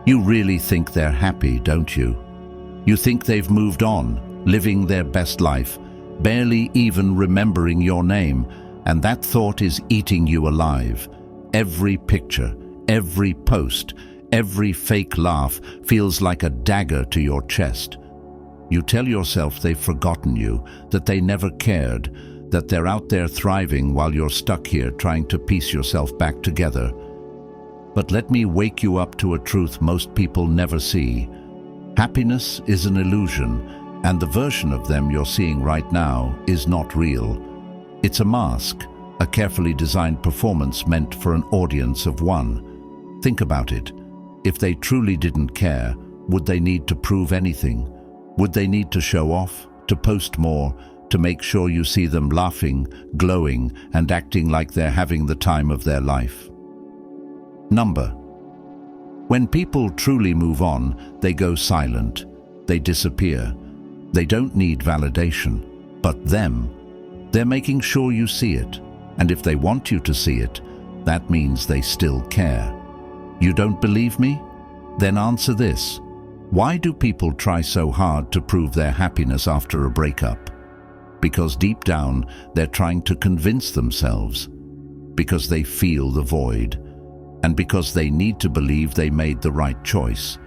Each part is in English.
You really think they're happy, don't you? You think they've moved on, living their best life, barely even remembering your name, and that thought is eating you alive. Every picture, every post, every fake laugh feels like a dagger to your chest. You tell yourself they've forgotten you, that they never cared, that they're out there thriving while you're stuck here trying to piece yourself back together. But let me wake you up to a truth most people never see. Happiness is an illusion, and the version of them you're seeing right now is not real. It's a mask, a carefully designed performance meant for an audience of one. Think about it. If they truly didn't care, would they need to prove anything? Would they need to show off, to post more, to make sure you see them laughing, glowing, and acting like they're having the time of their life? Number. When people truly move on, they go silent. They disappear. They don't need validation. But them, they're making sure you see it. And if they want you to see it, that means they still care. You don't believe me? Then answer this. Why do people try so hard to prove their happiness after a breakup? Because deep down, they're trying to convince themselves. Because they feel the void. And because they need to believe they made the right choice.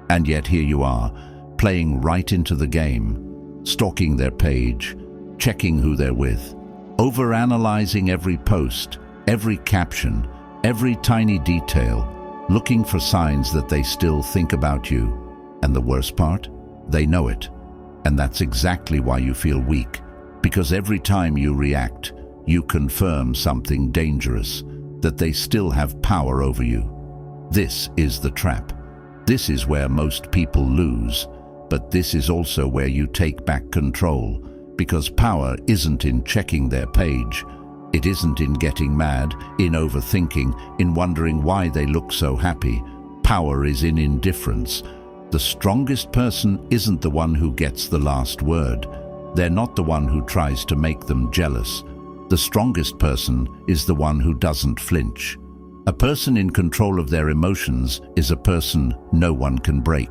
And yet here you are, playing right into the game, stalking their page, checking who they're with, overanalyzing every post, every caption, every tiny detail, looking for signs that they still think about you. And the worst part? They know it. And that's exactly why you feel weak. Because every time you react, you confirm something dangerous, that they still have power over you. This is the trap. This is where most people lose. But this is also where you take back control. Because power isn't in checking their page. It isn't in getting mad, in overthinking, in wondering why they look so happy. Power is in indifference. The strongest person isn't the one who gets the last word. They're not the one who tries to make them jealous. The strongest person is the one who doesn't flinch. A person in control of their emotions is a person no one can break.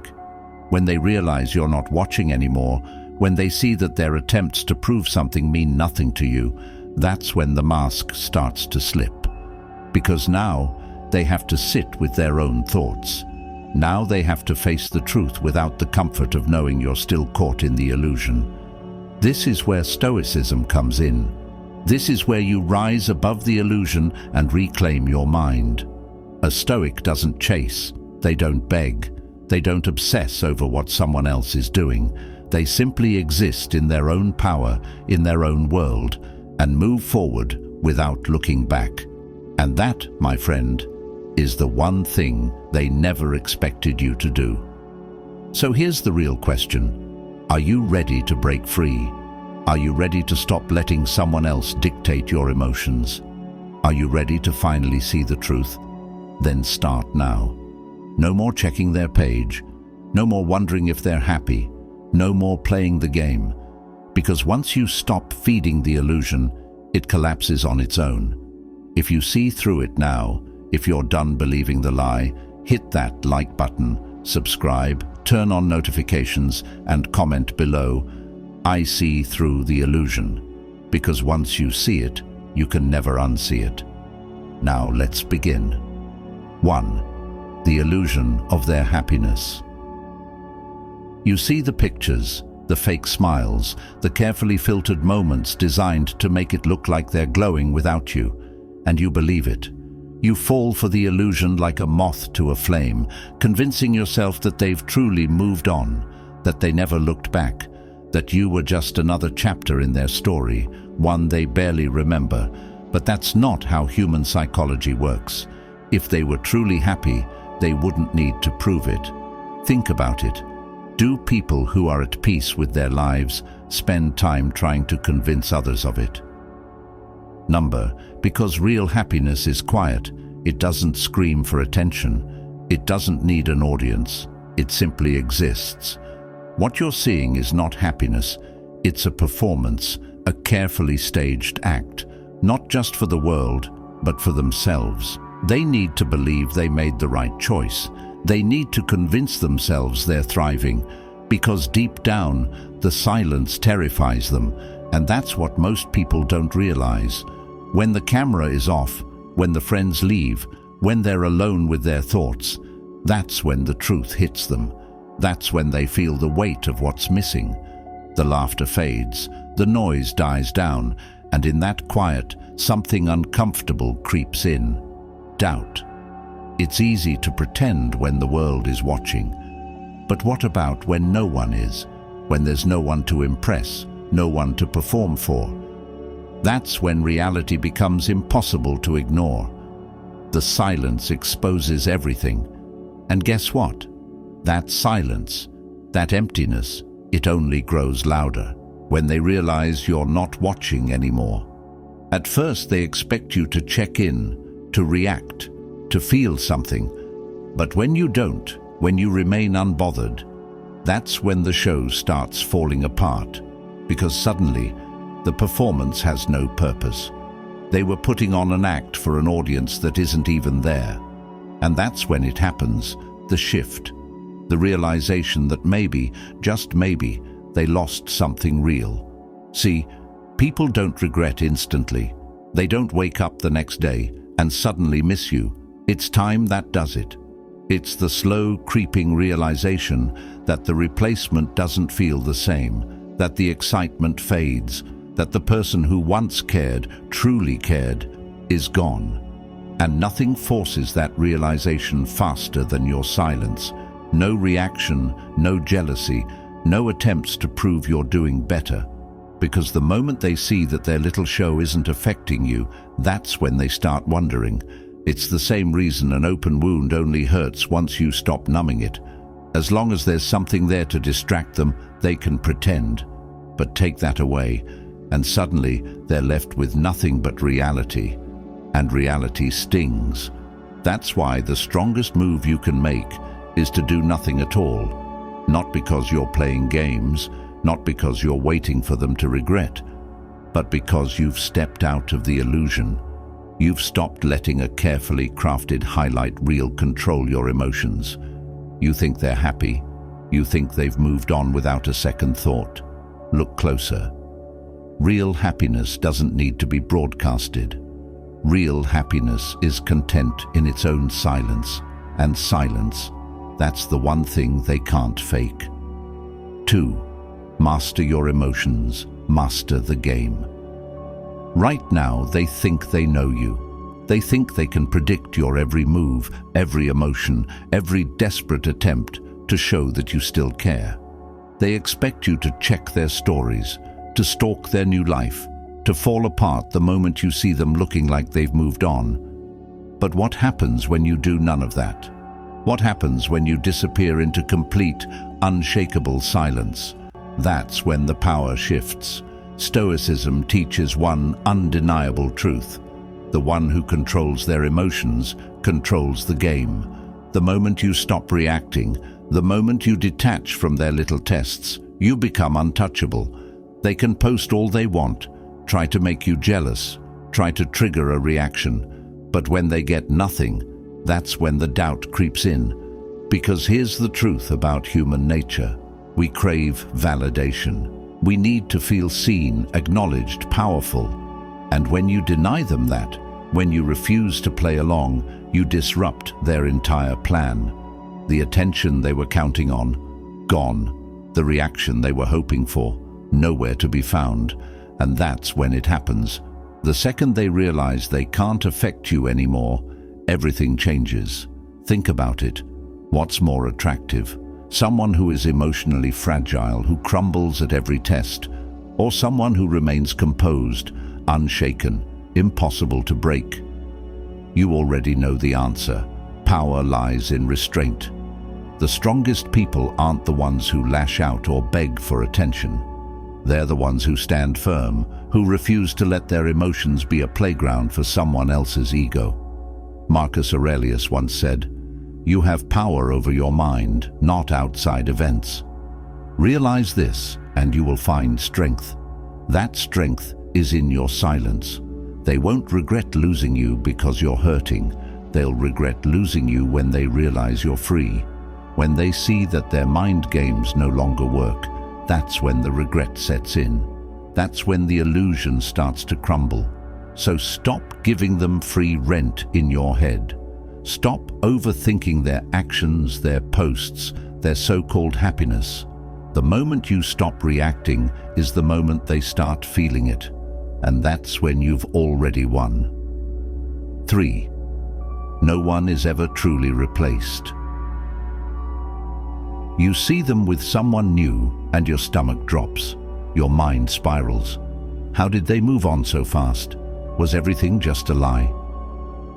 When they realize you're not watching anymore, when they see that their attempts to prove something mean nothing to you, that's when the mask starts to slip. Because now they have to sit with their own thoughts. Now they have to face the truth without the comfort of knowing you're still caught in the illusion. This is where Stoicism comes in. This is where you rise above the illusion and reclaim your mind. A Stoic doesn't chase, they don't beg, they don't obsess over what someone else is doing. They simply exist in their own power, in their own world, and move forward without looking back. And that, my friend, is the one thing they never expected you to do. So here's the real question. Are you ready to break free? Are you ready to stop letting someone else dictate your emotions? Are you ready to finally see the truth? Then start now. No more checking their page. No more wondering if they're happy. No more playing the game. Because once you stop feeding the illusion, it collapses on its own. If you see through it now, if you're done believing the lie, hit that like button, subscribe, turn on notifications, and comment below, I see through the illusion. Because once you see it, you can never unsee it. Now let's begin. 1. The illusion of their happiness. You see the pictures, the fake smiles, the carefully filtered moments designed to make it look like they're glowing without you, and you believe it. You fall for the illusion like a moth to a flame, convincing yourself that they've truly moved on, that they never looked back, that you were just another chapter in their story, one they barely remember. But that's not how human psychology works. If they were truly happy, they wouldn't need to prove it. Think about it. Do people who are at peace with their lives spend time trying to convince others of it? Because real happiness is quiet. It doesn't scream for attention. It doesn't need an audience. It simply exists. What you're seeing is not happiness. It's a performance, a carefully staged act, not just for the world, but for themselves. They need to believe they made the right choice. They need to convince themselves they're thriving, because deep down, the silence terrifies them, and that's what most people don't realize. When the camera is off, when the friends leave, when they're alone with their thoughts, that's when the truth hits them. That's when they feel the weight of what's missing. The laughter fades, the noise dies down, and in that quiet, something uncomfortable creeps in. Doubt. It's easy to pretend when the world is watching. But what about when no one is? When there's no one to impress, no one to perform for? That's when reality becomes impossible to ignore. The silence exposes everything. And guess what? That silence, that emptiness, it only grows louder when they realize you're not watching anymore. At first they expect you to check in, to react, to feel something. But when you don't, when you remain unbothered, that's when the show starts falling apart, because suddenly the performance has no purpose. They were putting on an act for an audience that isn't even there. And that's when it happens, the shift, the realization that maybe, just maybe, they lost something real. See, people don't regret instantly. They don't wake up the next day and suddenly miss you. It's time that does it. It's the slow, creeping realization that the replacement doesn't feel the same, that the excitement fades, that the person who once cared, truly cared, is gone. And nothing forces that realization faster than your silence. No reaction, no jealousy, no attempts to prove you're doing better. Because the moment they see that their little show isn't affecting you, that's when they start wondering. It's the same reason an open wound only hurts once you stop numbing it. As long as there's something there to distract them, they can pretend. But take that away, and suddenly they're left with nothing but reality. And reality stings. That's why the strongest move you can make is to do nothing at all. Not because you're playing games, not because you're waiting for them to regret, but because you've stepped out of the illusion. You've stopped letting a carefully crafted highlight reel control your emotions. You think they're happy. You think they've moved on without a second thought. Look closer. Real happiness doesn't need to be broadcasted. Real happiness is content in its own silence, and silence, that's the one thing they can't fake. 2. Master your emotions, master the game. Right now, they think they know you. They think they can predict your every move, every emotion, every desperate attempt to show that you still care. They expect you to check their stories, to stalk their new life, to fall apart the moment you see them looking like they've moved on. But what happens when you do none of that? What happens when you disappear into complete, unshakable silence? That's when the power shifts. Stoicism teaches one undeniable truth. The one who controls their emotions controls the game. The moment you stop reacting, the moment you detach from their little tests, you become untouchable. They can post all they want, try to make you jealous, try to trigger a reaction. But when they get nothing, that's when the doubt creeps in. Because here's the truth about human nature. We crave validation. We need to feel seen, acknowledged, powerful. And when you deny them that, when you refuse to play along, you disrupt their entire plan. The attention they were counting on, gone. The reaction they were hoping for, nowhere to be found. And that's when it happens. The second they realize they can't affect you anymore, everything changes. Think about it. What's more attractive? Someone who is emotionally fragile, who crumbles at every test, or someone who remains composed, unshaken, impossible to break? You already know the answer. Power lies in restraint. The strongest people aren't the ones who lash out or beg for attention. They're the ones who stand firm, who refuse to let their emotions be a playground for someone else's ego. Marcus Aurelius once said, "You have power over your mind, not outside events." Realize this, and you will find strength. That strength is in your silence. They won't regret losing you because you're hurting. They'll regret losing you when they realize you're free. When they see that their mind games no longer work, that's when the regret sets in. That's when the illusion starts to crumble. So stop giving them free rent in your head. Stop overthinking their actions, their posts, their so-called happiness. The moment you stop reacting is the moment they start feeling it. And that's when you've already won. 3. No one is ever truly replaced. You see them with someone new and your stomach drops. Your mind spirals. How did they move on so fast? Was everything just a lie?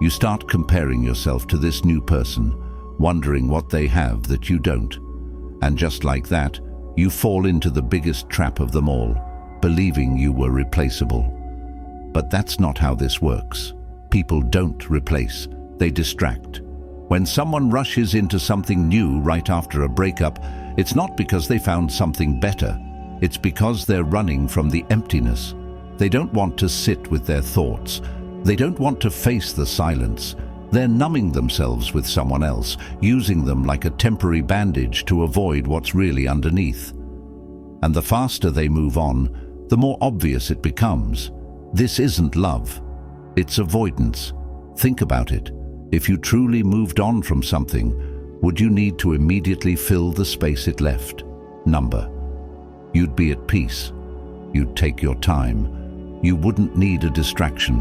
You start comparing yourself to this new person, wondering what they have that you don't. And just like that, you fall into the biggest trap of them all, believing you were replaceable. But that's not how this works. People don't replace, they distract. When someone rushes into something new right after a breakup, it's not because they found something better. It's because they're running from the emptiness. They don't want to sit with their thoughts. They don't want to face the silence. They're numbing themselves with someone else, using them like a temporary bandage to avoid what's really underneath. And the faster they move on, the more obvious it becomes. This isn't love. It's avoidance. Think about it. If you truly moved on from something, would you need to immediately fill the space it left? Number. You'd be at peace. You'd take your time. You wouldn't need a distraction.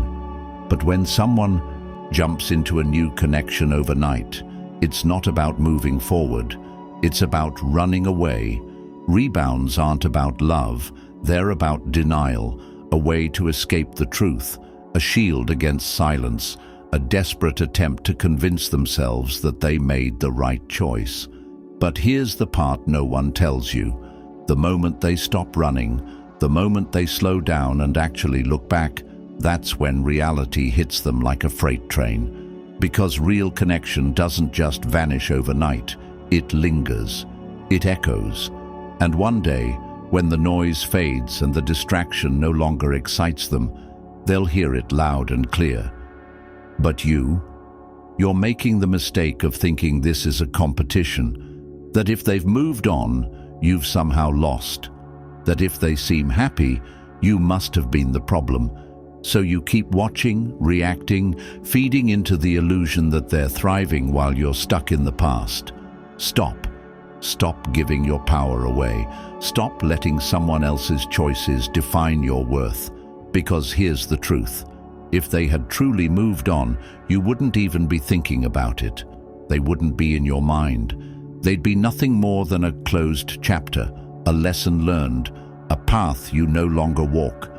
But when someone jumps into a new connection overnight, it's not about moving forward. It's about running away. Rebounds aren't about love. They're about denial, a way to escape the truth, a shield against silence, a desperate attempt to convince themselves that they made the right choice. But here's the part no one tells you. The moment they stop running, the moment they slow down and actually look back, that's when reality hits them like a freight train. Because real connection doesn't just vanish overnight, it lingers, it echoes. And one day, when the noise fades and the distraction no longer excites them, they'll hear it loud and clear. But you're making the mistake of thinking this is a competition, that if they've moved on, you've somehow lost, that if they seem happy, you must have been the problem. So you keep watching, reacting, feeding into the illusion that they're thriving while you're stuck in the past. Stop. Stop giving your power away. Stop letting someone else's choices define your worth. Because here's the truth. If they had truly moved on, you wouldn't even be thinking about it. They wouldn't be in your mind. They'd be nothing more than a closed chapter, a lesson learned, a path you no longer walk.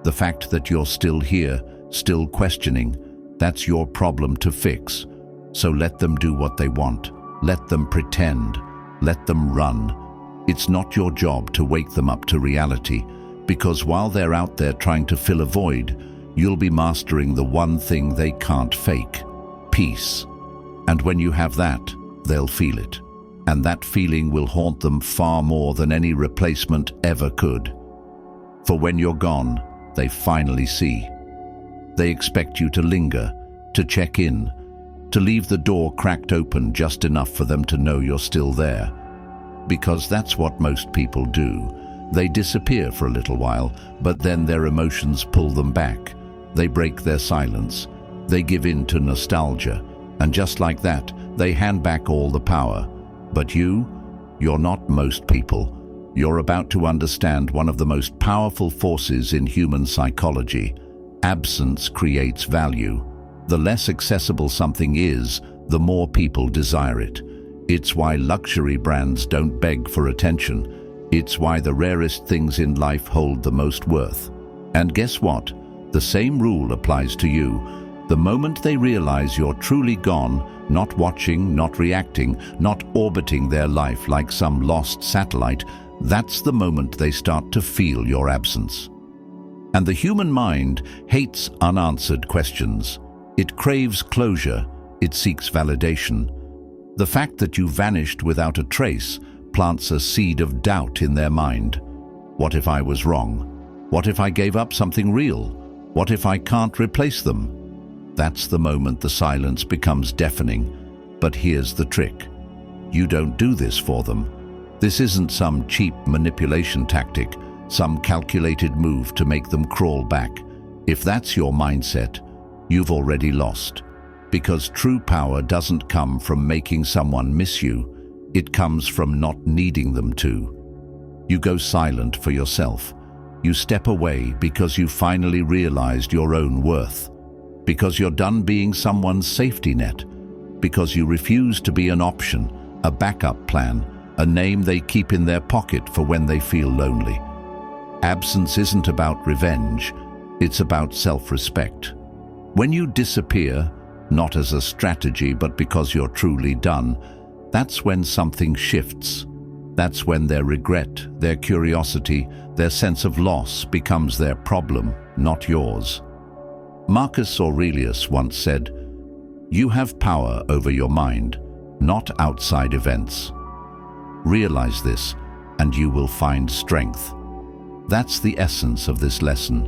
The fact that you're still here, still questioning, that's your problem to fix. So let them do what they want. Let them pretend. Let them run. It's not your job to wake them up to reality, because while they're out there trying to fill a void, you'll be mastering the one thing they can't fake: peace. And when you have that, they'll feel it. And that feeling will haunt them far more than any replacement ever could. For when you're gone, they finally see. They expect you to linger, to check in, to leave the door cracked open just enough for them to know you're still there. Because that's what most people do. They disappear for a little while, but then their emotions pull them back. They break their silence. They give in to nostalgia. And just like that, they hand back all the power. But you're not most people. You're about to understand one of the most powerful forces in human psychology. Absence creates value. The less accessible something is, the more people desire it. It's why luxury brands don't beg for attention. It's why the rarest things in life hold the most worth. And guess what? The same rule applies to you. The moment they realize you're truly gone, not watching, not reacting, not orbiting their life like some lost satellite, that's the moment they start to feel your absence. And the human mind hates unanswered questions. It craves closure. It seeks validation. The fact that you vanished without a trace plants a seed of doubt in their mind. What if I was wrong? What if I gave up something real? What if I can't replace them? That's the moment the silence becomes deafening. But here's the trick. You don't do this for them. This isn't some cheap manipulation tactic, some calculated move to make them crawl back. If that's your mindset, you've already lost. Because true power doesn't come from making someone miss you. It comes from not needing them to. You go silent for yourself. You step away because you finally realized your own worth. Because you're done being someone's safety net. Because you refuse to be an option, a backup plan, a name they keep in their pocket for when they feel lonely. Absence isn't about revenge, it's about self-respect. When you disappear, not as a strategy but because you're truly done, that's when something shifts. That's when their regret, their curiosity, their sense of loss becomes their problem, not yours. Marcus Aurelius once said, "You have power over your mind, not outside events." Realize this, and you will find strength. That's the essence of this lesson.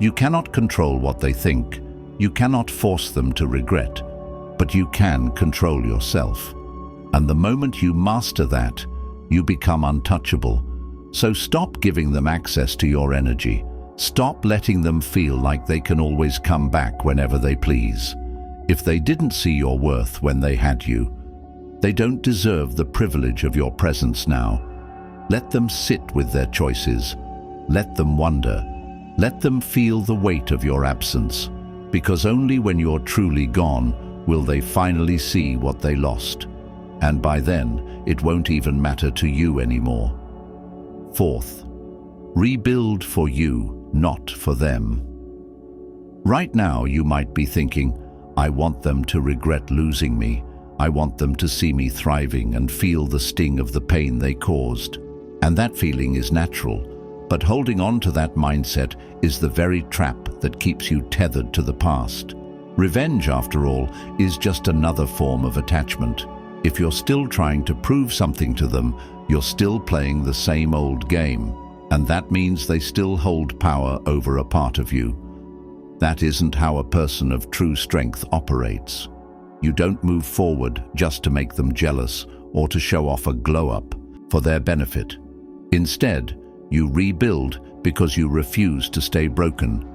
You cannot control what they think. You cannot force them to regret, but you can control yourself. And the moment you master that, you become untouchable. So stop giving them access to your energy. Stop letting them feel like they can always come back whenever they please. If they didn't see your worth when they had you, they don't deserve the privilege of your presence now. Let them sit with their choices. Let them wonder. Let them feel the weight of your absence. Because only when you're truly gone will they finally see what they lost. And by then, it won't even matter to you anymore. Fourth, rebuild for you, not for them. Right now, you might be thinking, I want them to regret losing me. I want them to see me thriving and feel the sting of the pain they caused. And that feeling is natural. But holding on to that mindset is the very trap that keeps you tethered to the past. Revenge, after all, is just another form of attachment. If you're still trying to prove something to them, you're still playing the same old game. And that means they still hold power over a part of you. That isn't how a person of true strength operates. You don't move forward just to make them jealous or to show off a glow-up for their benefit. Instead, you rebuild because you refuse to stay broken.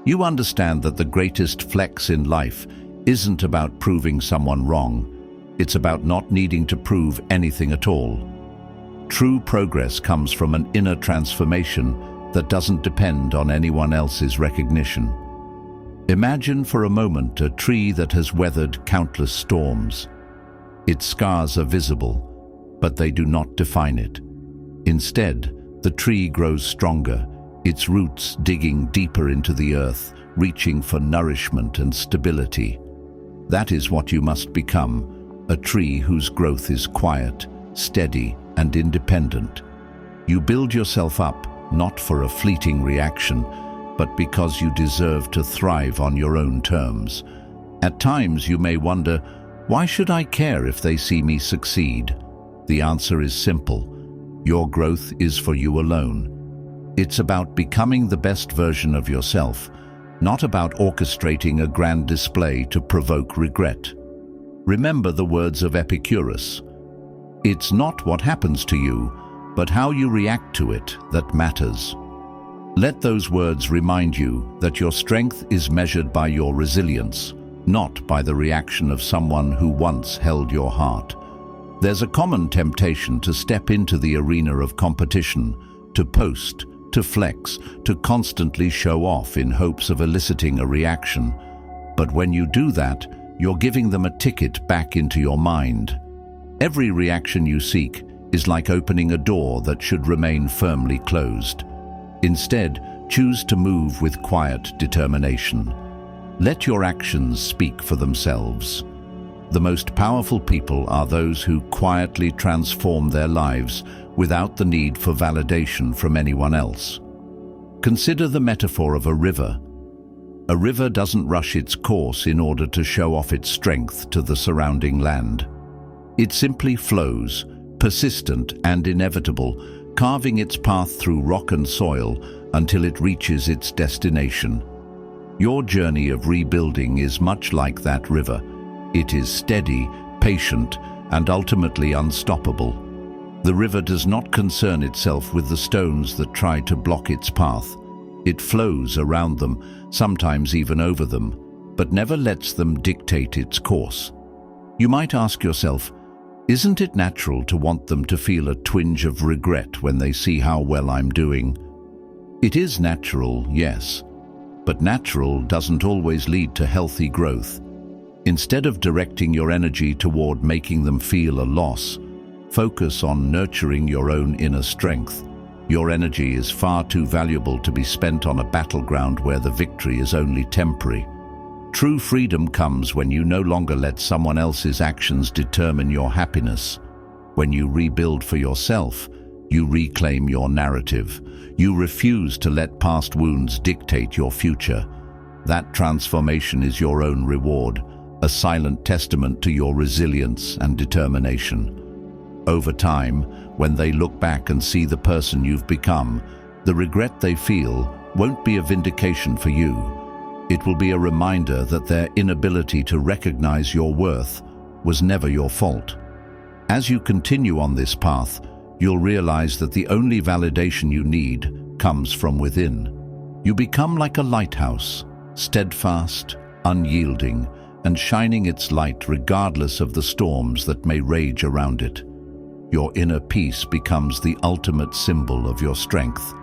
You understand that the greatest flex in life isn't about proving someone wrong. It's about not needing to prove anything at all. True progress comes from an inner transformation that doesn't depend on anyone else's recognition. Imagine for a moment a tree that has weathered countless storms. Its scars are visible, but they do not define it. Instead, the tree grows stronger, its roots digging deeper into the earth, reaching for nourishment and stability. That is what you must become, a tree whose growth is quiet, steady, and independent. You build yourself up, not for a fleeting reaction, but because you deserve to thrive on your own terms. At times you may wonder, why should I care if they see me succeed? The answer is simple. Your growth is for you alone. It's about becoming the best version of yourself, not about orchestrating a grand display to provoke regret. Remember the words of Epicurus. It's not what happens to you, but how you react to it that matters. Let those words remind you that your strength is measured by your resilience, not by the reaction of someone who once held your heart. There's a common temptation to step into the arena of competition, to post, to flex, to constantly show off in hopes of eliciting a reaction. But when you do that, you're giving them a ticket back into your mind. Every reaction you seek is like opening a door that should remain firmly closed. Instead, choose to move with quiet determination. Let your actions speak for themselves. The most powerful people are those who quietly transform their lives without the need for validation from anyone else. Consider the metaphor of a river. A river doesn't rush its course in order to show off its strength to the surrounding land. It simply flows, persistent and inevitable, carving its path through rock and soil until it reaches its destination. Your journey of rebuilding is much like that river. It is steady, patient, and ultimately unstoppable. The river does not concern itself with the stones that try to block its path. It flows around them, sometimes even over them, but never lets them dictate its course. You might ask yourself, isn't it natural to want them to feel a twinge of regret when they see how well I'm doing? It is natural, yes, but natural doesn't always lead to healthy growth. Instead of directing your energy toward making them feel a loss, focus on nurturing your own inner strength. Your energy is far too valuable to be spent on a battleground where the victory is only temporary. True freedom comes when you no longer let someone else's actions determine your happiness. When you rebuild for yourself, you reclaim your narrative. You refuse to let past wounds dictate your future. That transformation is your own reward, a silent testament to your resilience and determination. Over time, when they look back and see the person you've become, the regret they feel won't be a vindication for you. It will be a reminder that their inability to recognize your worth was never your fault. As you continue on this path, you'll realize that the only validation you need comes from within. You become like a lighthouse, steadfast, unyielding, and shining its light regardless of the storms that may rage around it. Your inner peace becomes the ultimate symbol of your strength.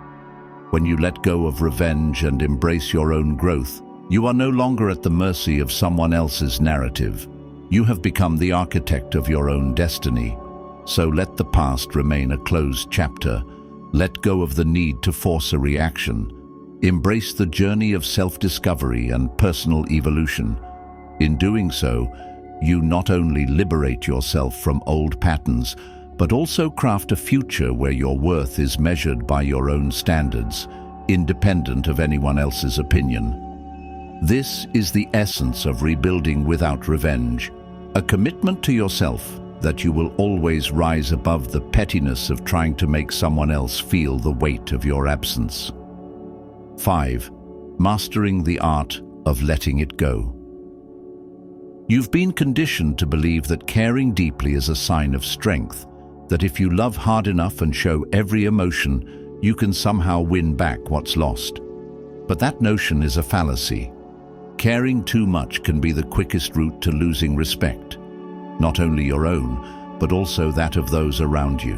When you let go of revenge and embrace your own growth, you are no longer at the mercy of someone else's narrative. You have become the architect of your own destiny. So let the past remain a closed chapter. Let go of the need to force a reaction. Embrace the journey of self-discovery and personal evolution. In doing so, you not only liberate yourself from old patterns, but also craft a future where your worth is measured by your own standards, independent of anyone else's opinion. This is the essence of rebuilding without revenge, a commitment to yourself that you will always rise above the pettiness of trying to make someone else feel the weight of your absence. 5. Mastering the art of letting it go. You've been conditioned to believe that caring deeply is a sign of strength, that if you love hard enough and show every emotion, you can somehow win back what's lost. But that notion is a fallacy. Caring too much can be the quickest route to losing respect, not only your own, but also that of those around you.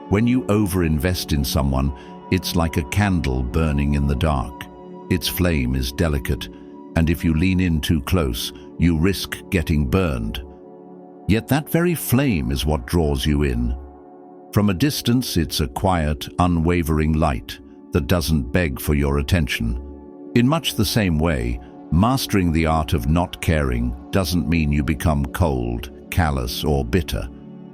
When you overinvest in someone, it's like a candle burning in the dark. Its flame is delicate, and if you lean in too close, you risk getting burned. Yet that very flame is what draws you in. From a distance, it's a quiet, unwavering light that doesn't beg for your attention. In much the same way, mastering the art of not caring doesn't mean you become cold, callous, or bitter.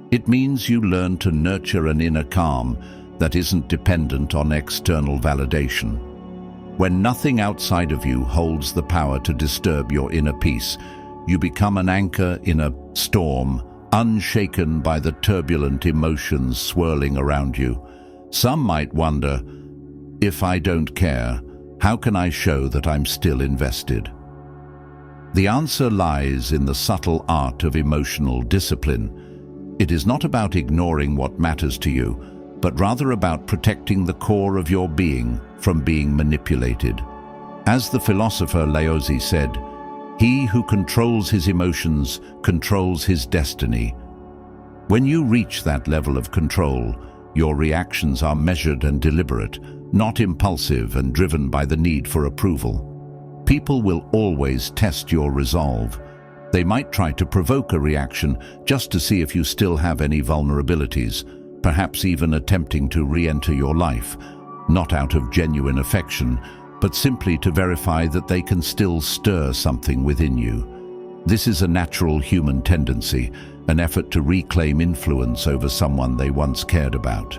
It means you learn to nurture an inner calm that isn't dependent on external validation. When nothing outside of you holds the power to disturb your inner peace, you become an anchor in a storm, unshaken by the turbulent emotions swirling around you. Some might wonder, if I don't care, how can I show that I'm still invested? The answer lies in the subtle art of emotional discipline. It is not about ignoring what matters to you, but rather about protecting the core of your being from being manipulated. As the philosopher Laozi said, "He who controls his emotions controls his destiny." When you reach that level of control, your reactions are measured and deliberate, not impulsive and driven by the need for approval. People will always test your resolve. They might try to provoke a reaction just to see if you still have any vulnerabilities, perhaps even attempting to re-enter your life, not out of genuine affection, but simply to verify that they can still stir something within you. This is a natural human tendency, an effort to reclaim influence over someone they once cared about.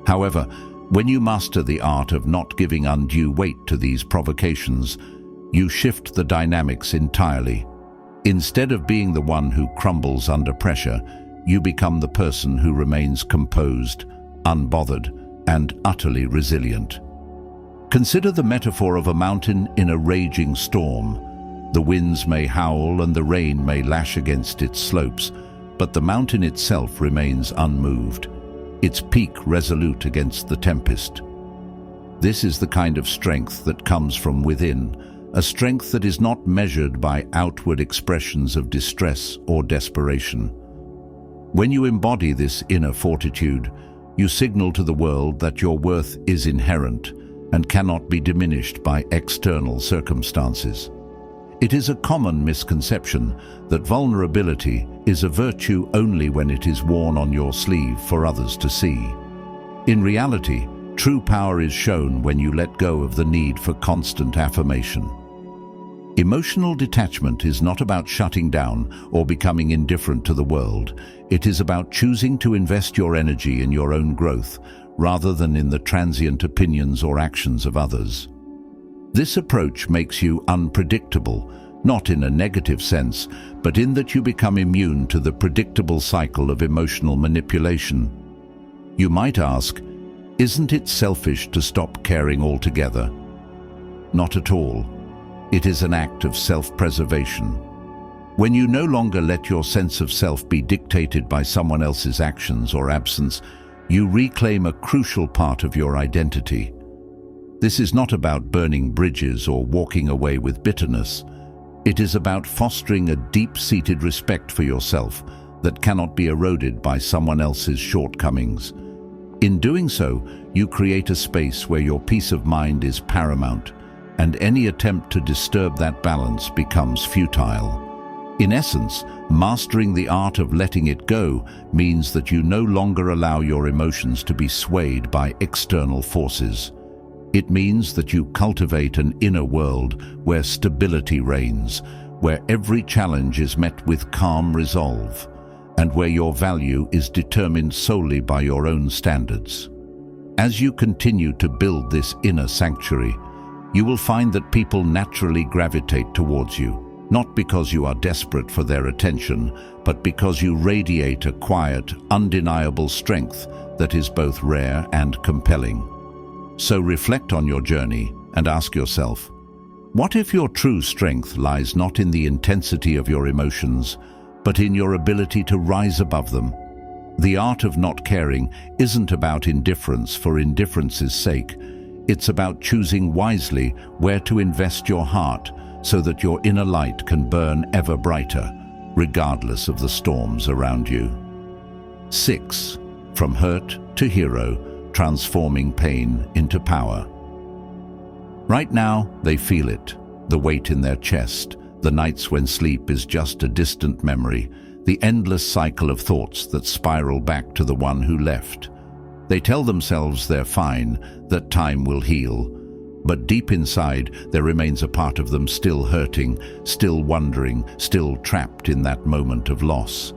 However, when you master the art of not giving undue weight to these provocations, you shift the dynamics entirely. Instead of being the one who crumbles under pressure, you become the person who remains composed, unbothered, and utterly resilient. Consider the metaphor of a mountain in a raging storm. The winds may howl and the rain may lash against its slopes, but the mountain itself remains unmoved, its peak resolute against the tempest. This is the kind of strength that comes from within, a strength that is not measured by outward expressions of distress or desperation. When you embody this inner fortitude, you signal to the world that your worth is inherent and cannot be diminished by external circumstances. It is a common misconception that vulnerability is a virtue only when it is worn on your sleeve for others to see. In reality, true power is shown when you let go of the need for constant affirmation. Emotional detachment is not about shutting down or becoming indifferent to the world. It is about choosing to invest your energy in your own growth rather than in the transient opinions or actions of others. This approach makes you unpredictable, not in a negative sense, but in that you become immune to the predictable cycle of emotional manipulation. You might ask, isn't it selfish to stop caring altogether? Not at all. It is an act of self-preservation. When you no longer let your sense of self be dictated by someone else's actions or absence, you reclaim a crucial part of your identity. This is not about burning bridges or walking away with bitterness. It is about fostering a deep-seated respect for yourself that cannot be eroded by someone else's shortcomings. In doing so, you create a space where your peace of mind is paramount, and any attempt to disturb that balance becomes futile. In essence, mastering the art of letting it go means that you no longer allow your emotions to be swayed by external forces. It means that you cultivate an inner world where stability reigns, where every challenge is met with calm resolve, and where your value is determined solely by your own standards. As you continue to build this inner sanctuary, you will find that people naturally gravitate towards you, not because you are desperate for their attention, but because you radiate a quiet, undeniable strength that is both rare and compelling. So reflect on your journey and ask yourself, what if your true strength lies not in the intensity of your emotions, but in your ability to rise above them? The art of not caring isn't about indifference for indifference's sake. It's about choosing wisely where to invest your heart so that your inner light can burn ever brighter, regardless of the storms around you. 6. From hurt to hero, transforming pain into power. Right now, they feel it, the weight in their chest, the nights when sleep is just a distant memory, the endless cycle of thoughts that spiral back to the one who left. They tell themselves they're fine, that time will heal. But deep inside, there remains a part of them still hurting, still wondering, still trapped in that moment of loss.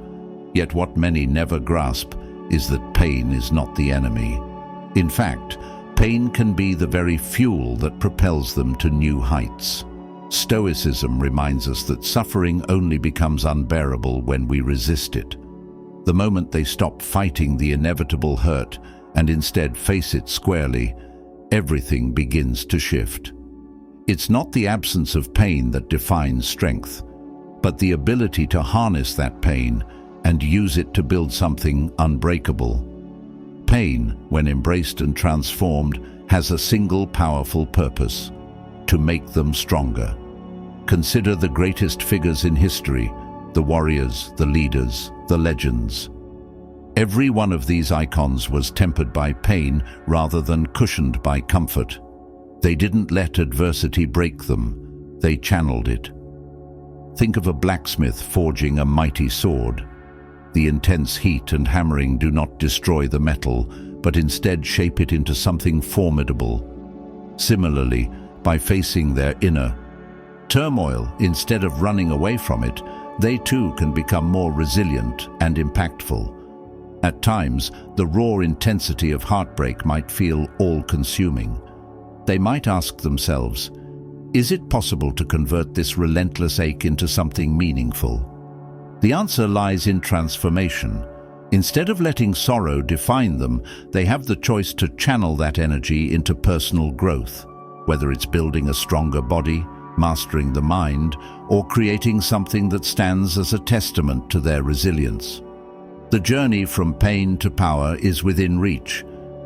Yet what many never grasp is that pain is not the enemy. In fact, pain can be the very fuel that propels them to new heights. Stoicism reminds us that suffering only becomes unbearable when we resist it. The moment they stop fighting the inevitable hurt and instead face it squarely, everything begins to shift. It's not the absence of pain that defines strength, but the ability to harness that pain and use it to build something unbreakable. Pain, when embraced and transformed, has a single powerful purpose: to make them stronger. Consider the greatest figures in history, the warriors, the leaders, the legends. Every one of these icons was tempered by pain rather than cushioned by comfort. They didn't let adversity break them, they channeled it. Think of a blacksmith forging a mighty sword. The intense heat and hammering do not destroy the metal, but instead shape it into something formidable. Similarly, by facing their inner turmoil instead of running away from it, they too can become more resilient and impactful. At times, the raw intensity of heartbreak might feel all-consuming. They might ask themselves, is it possible to convert this relentless ache into something meaningful? The answer lies in transformation. Instead of letting sorrow define them, they have the choice to channel that energy into personal growth. whether it's building a stronger body, mastering the mind, or creating something that stands as a testament to their resilience. The journey from pain to power is within reach.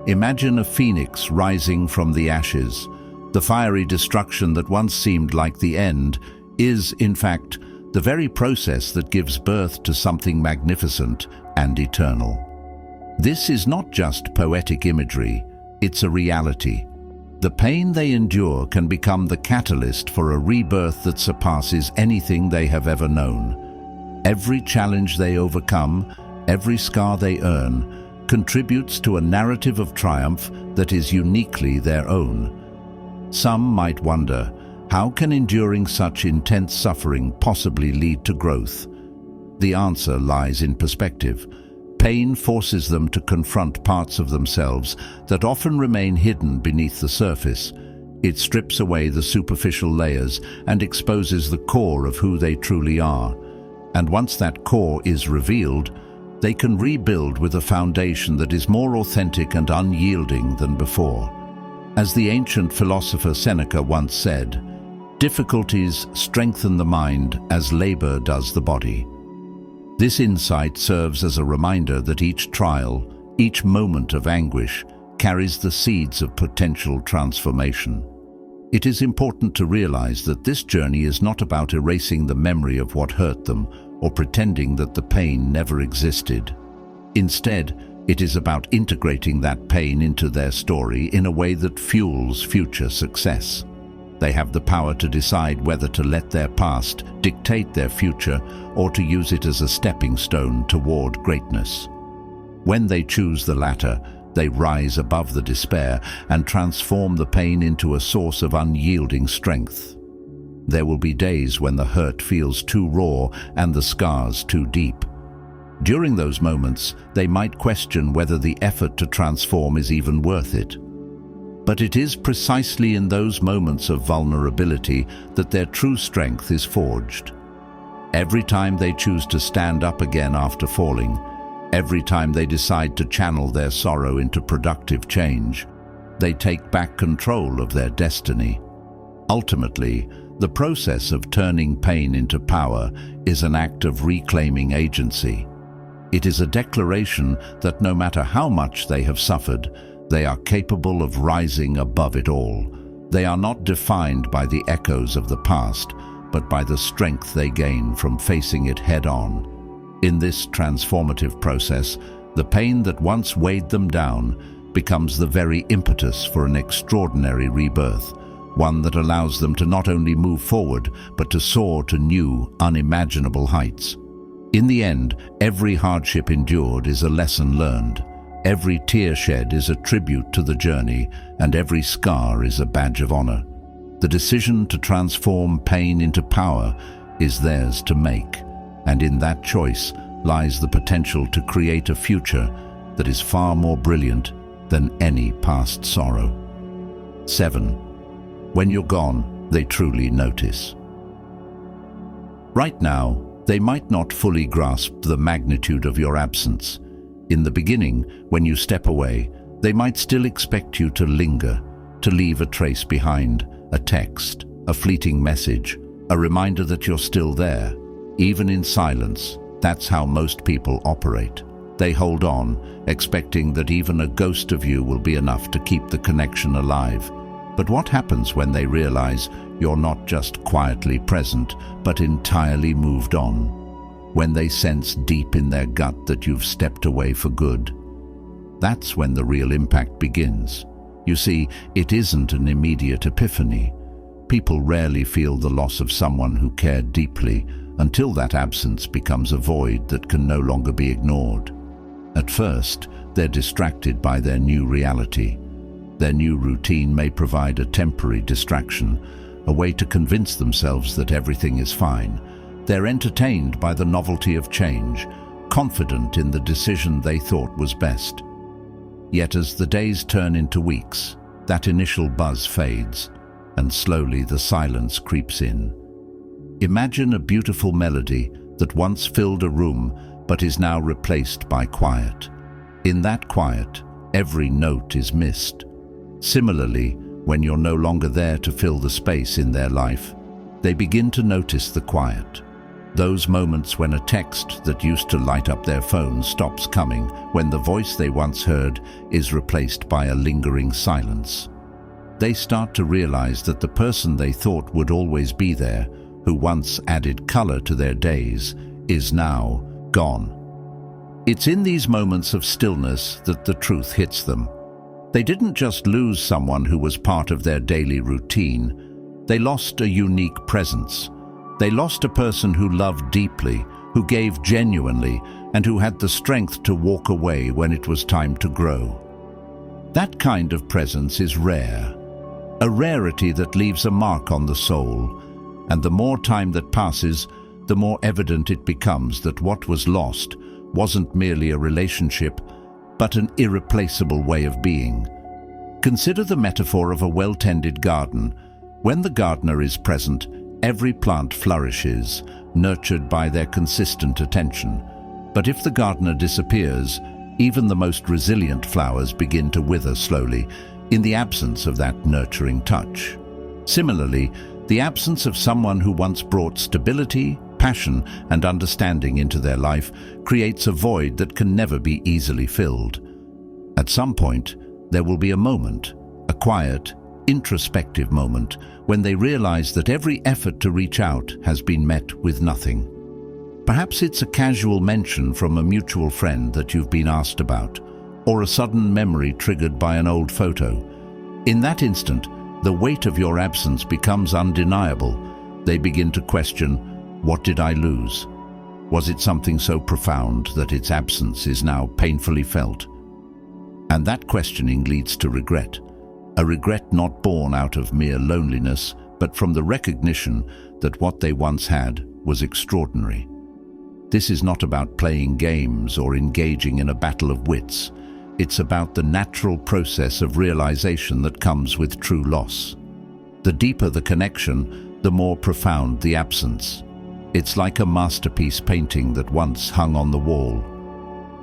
Imagine a phoenix rising from the ashes. The fiery destruction that once seemed like the end is, in fact, the very process that gives birth to something magnificent and eternal. This is not just poetic imagery, it's a reality. The pain they endure can become the catalyst for a rebirth that surpasses anything they have ever known. Every challenge they overcome, every scar they earn, contributes to a narrative of triumph that is uniquely their own. Some might wonder, how can enduring such intense suffering possibly lead to growth? The answer lies in perspective. Pain forces them to confront parts of themselves that often remain hidden beneath the surface. It strips away the superficial layers and exposes the core of who they truly are. And once that core is revealed, they can rebuild with a foundation that is more authentic and unyielding than before. As the ancient philosopher Seneca once said, "Difficulties strengthen the mind as labor does the body." This insight serves as a reminder that each trial, each moment of anguish, carries the seeds of potential transformation. It is important to realize that this journey is not about erasing the memory of what hurt them or pretending that the pain never existed. Instead, it is about integrating that pain into their story in a way that fuels future success. They have the power to decide whether to let their past dictate their future or to use it as a stepping stone toward greatness. When they choose the latter, they rise above the despair and transform the pain into a source of unyielding strength. There will be days when the hurt feels too raw and the scars too deep. During those moments, they might question whether the effort to transform is even worth it. But it is precisely in those moments of vulnerability that their true strength is forged. Every time they choose to stand up again after falling, every time they decide to channel their sorrow into productive change, they take back control of their destiny. Ultimately, the process of turning pain into power is an act of reclaiming agency. It is a declaration that no matter how much they have suffered, they are capable of rising above it all. They are not defined by the echoes of the past, but by the strength they gain from facing it head-on. In this transformative process, the pain that once weighed them down becomes the very impetus for an extraordinary rebirth, one that allows them to not only move forward, but to soar to new, unimaginable heights. In the end, every hardship endured is a lesson learned. Every tear shed is a tribute to the journey, and every scar is a badge of honor. The decision to transform pain into power is theirs to make, and in that choice lies the potential to create a future that is far more brilliant than any past sorrow. 7. When you're gone, they truly notice. Right now, they might not fully grasp the magnitude of your absence. In the beginning, when you step away, they might still expect you to linger, to leave a trace behind, a text, a fleeting message, a reminder that you're still there. Even in silence, that's how most people operate. They hold on, expecting that even a ghost of you will be enough to keep the connection alive. But what happens when they realize you're not just quietly present, but entirely moved on? When they sense deep in their gut that you've stepped away for good? That's when the real impact begins. You see, it isn't an immediate epiphany. People rarely feel the loss of someone who cared deeply until that absence becomes a void that can no longer be ignored. At first, they're distracted by their new reality. Their new routine may provide a temporary distraction, a way to convince themselves that everything is fine. They're entertained by the novelty of change, confident in the decision they thought was best. Yet as the days turn into weeks, that initial buzz fades, and slowly the silence creeps in. Imagine a beautiful melody that once filled a room but is now replaced by quiet. In that quiet, every note is missed. Similarly, when you're no longer there to fill the space in their life, they begin to notice the quiet. Those moments when a text that used to light up their phone stops coming, when the voice they once heard is replaced by a lingering silence. They start to realize that the person they thought would always be there, who once added color to their days, is now gone. It's in these moments of stillness that the truth hits them. They didn't just lose someone who was part of their daily routine. They lost a unique presence. They lost a person who loved deeply, who gave genuinely, and who had the strength to walk away when it was time to grow. That kind of presence is rare, a rarity that leaves a mark on the soul, and the more time that passes, the more evident it becomes that what was lost wasn't merely a relationship, but an irreplaceable way of being. Consider the metaphor of a well-tended garden. When the gardener is present, every plant flourishes, nurtured by their consistent attention. But if the gardener disappears, even the most resilient flowers begin to wither slowly, in the absence of that nurturing touch. Similarly, the absence of someone who once brought stability, passion, and understanding into their life creates a void that can never be easily filled. At some point, there will be a moment, a quiet, introspective moment, when they realize that every effort to reach out has been met with nothing. Perhaps it's a casual mention from a mutual friend that you've been asked about, or a sudden memory triggered by an old photo. In that instant, the weight of your absence becomes undeniable. They begin to question, what did I lose? Was it something so profound that its absence is now painfully felt? And that questioning leads to regret. A regret not born out of mere loneliness, but from the recognition that what they once had was extraordinary. This is not about playing games or engaging in a battle of wits. It's about the natural process of realization that comes with true loss. The deeper the connection, the more profound the absence. It's like a masterpiece painting that once hung on the wall.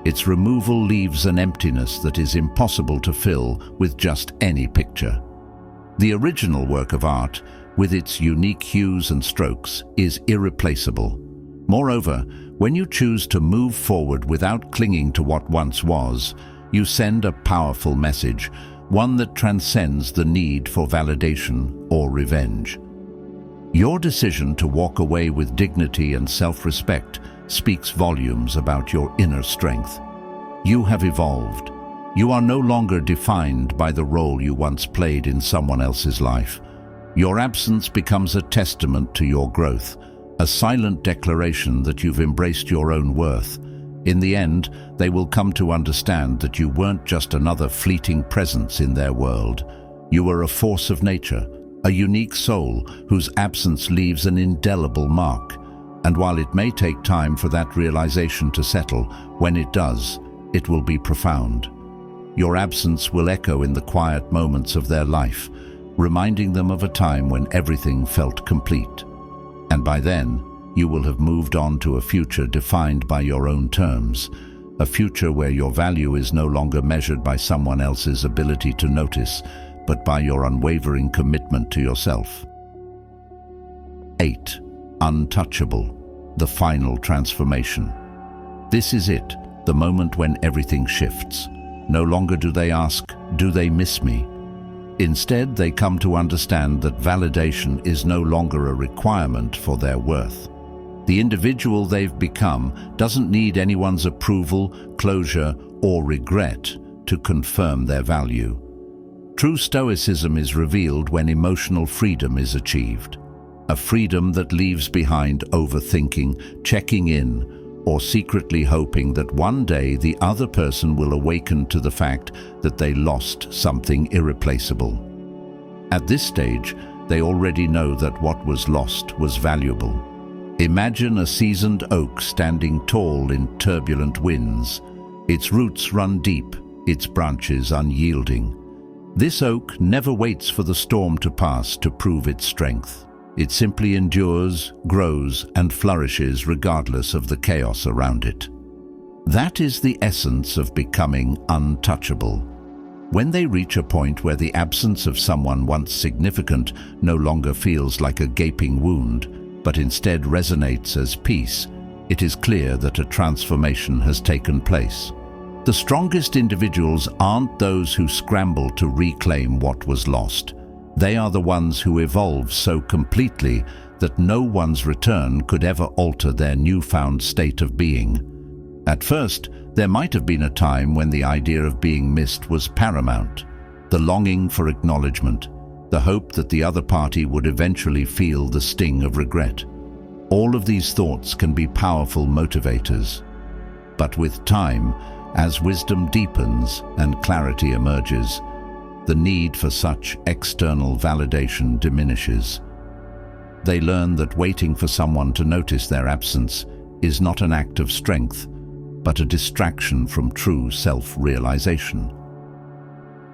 Its removal leaves an emptiness that is impossible to fill with just any picture. The original work of art, with its unique hues and strokes, is irreplaceable. Moreover, when you choose to move forward without clinging to what once was, you send a powerful message, one that transcends the need for validation or revenge. Your decision to walk away with dignity and self-respect speaks volumes about your inner strength. You have evolved. You are no longer defined by the role you once played in someone else's life. Your absence becomes a testament to your growth, a silent declaration that you've embraced your own worth. In the end, they will come to understand that you weren't just another fleeting presence in their world. You were a force of nature, a unique soul whose absence leaves an indelible mark. And while it may take time for that realization to settle, when it does, it will be profound. Your absence will echo in the quiet moments of their life, reminding them of a time when everything felt complete. And by then, you will have moved on to a future defined by your own terms, a future where your value is no longer measured by someone else's ability to notice, but by your unwavering commitment to yourself. 8. Untouchable, the final transformation. This is it, the moment when everything shifts. No longer do they ask, "Do they miss me?" Instead, they come to understand that validation is no longer a requirement for their worth. The individual they've become doesn't need anyone's approval, closure, or regret to confirm their value. True Stoicism is revealed when emotional freedom is achieved. A freedom that leaves behind overthinking, checking in, or secretly hoping that one day the other person will awaken to the fact that they lost something irreplaceable. At this stage, they already know that what was lost was valuable. Imagine a seasoned oak standing tall in turbulent winds. Its roots run deep, its branches unyielding. This oak never waits for the storm to pass to prove its strength. It simply endures, grows, and flourishes regardless of the chaos around it. That is the essence of becoming untouchable. When they reach a point where the absence of someone once significant no longer feels like a gaping wound, but instead resonates as peace, it is clear that a transformation has taken place. The strongest individuals aren't those who scramble to reclaim what was lost. They are the ones who evolve so completely that no one's return could ever alter their newfound state of being. At first, there might have been a time when the idea of being missed was paramount. The longing for acknowledgement, the hope that the other party would eventually feel the sting of regret. All of these thoughts can be powerful motivators. But with time, as wisdom deepens and clarity emerges, the need for such external validation diminishes. They learn that waiting for someone to notice their absence is not an act of strength, but a distraction from true self-realization.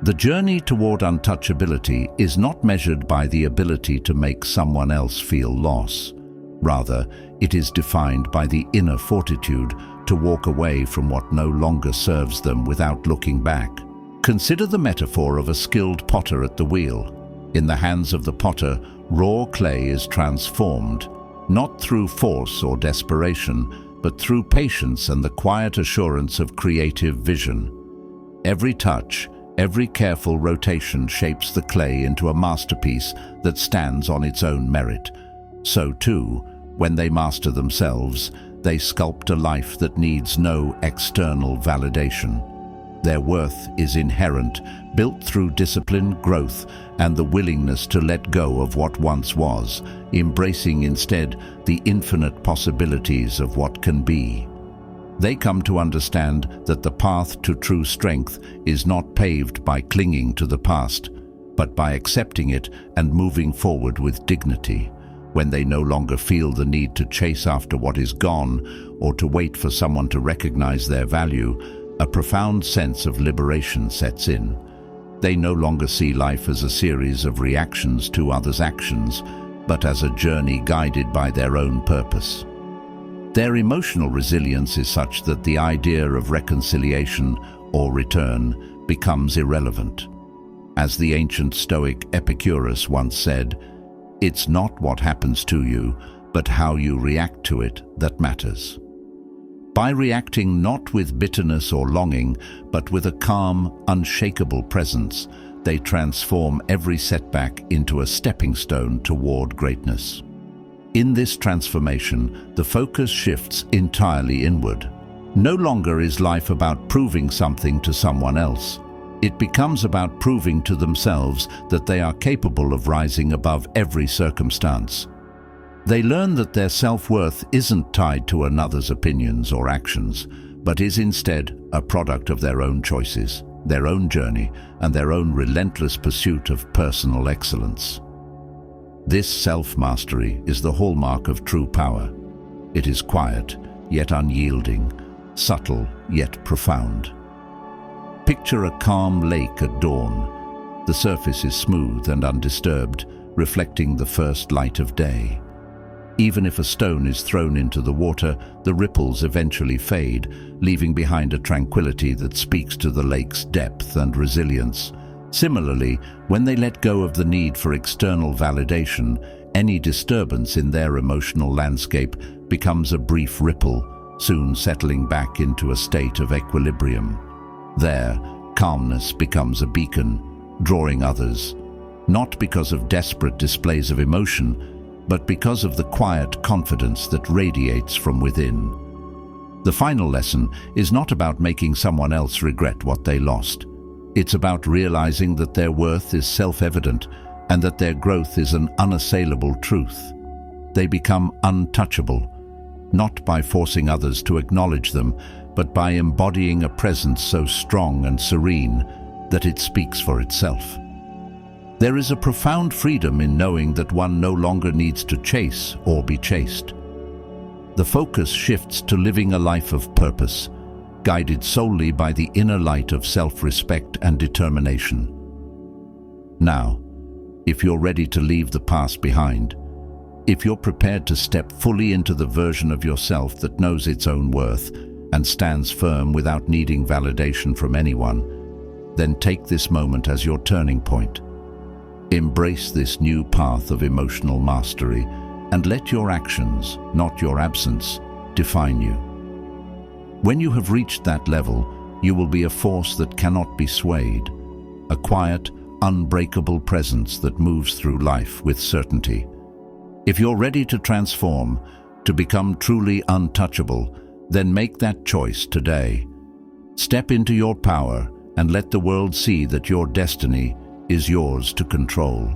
The journey toward untouchability is not measured by the ability to make someone else feel loss. Rather, it is defined by the inner fortitude to walk away from what no longer serves them without looking back. Consider the metaphor of a skilled potter at the wheel. In the hands of the potter, raw clay is transformed, not through force or desperation, but through patience and the quiet assurance of creative vision. Every touch, every careful rotation shapes the clay into a masterpiece that stands on its own merit. So too, when they master themselves, they sculpt a life that needs no external validation. Their worth is inherent, built through discipline, growth, and the willingness to let go of what once was, embracing instead the infinite possibilities of what can be. They come to understand that the path to true strength is not paved by clinging to the past, but by accepting it and moving forward with dignity. When they no longer feel the need to chase after what is gone or to wait for someone to recognize their value, a profound sense of liberation sets in. They no longer see life as a series of reactions to others' actions, but as a journey guided by their own purpose. Their emotional resilience is such that the idea of reconciliation or return becomes irrelevant. As the ancient Stoic Epicurus once said, "It's not what happens to you, but how you react to it that matters." By reacting not with bitterness or longing, but with a calm, unshakable presence, they transform every setback into a stepping stone toward greatness. In this transformation, the focus shifts entirely inward. No longer is life about proving something to someone else. It becomes about proving to themselves that they are capable of rising above every circumstance. They learn that their self-worth isn't tied to another's opinions or actions, but is instead a product of their own choices, their own journey, and their own relentless pursuit of personal excellence. This self-mastery is the hallmark of true power. It is quiet, yet unyielding, subtle, yet profound. Picture a calm lake at dawn. The surface is smooth and undisturbed, reflecting the first light of day. Even if a stone is thrown into the water, the ripples eventually fade, leaving behind a tranquility that speaks to the lake's depth and resilience. Similarly, when they let go of the need for external validation, any disturbance in their emotional landscape becomes a brief ripple, soon settling back into a state of equilibrium. There, calmness becomes a beacon, drawing others, not because of desperate displays of emotion, but because of the quiet confidence that radiates from within. The final lesson is not about making someone else regret what they lost. It's about realizing that their worth is self-evident and that their growth is an unassailable truth. They become untouchable, not by forcing others to acknowledge them, but by embodying a presence so strong and serene that it speaks for itself. There is a profound freedom in knowing that one no longer needs to chase or be chased. The focus shifts to living a life of purpose, guided solely by the inner light of self-respect and determination. Now, if you're ready to leave the past behind, if you're prepared to step fully into the version of yourself that knows its own worth and stands firm without needing validation from anyone, then take this moment as your turning point. Embrace this new path of emotional mastery and let your actions, not your absence, define you. When you have reached that level, you will be a force that cannot be swayed, a quiet, unbreakable presence that moves through life with certainty. If you're ready to transform, to become truly untouchable, then make that choice today. Step into your power and let the world see that your destiny is yours to control.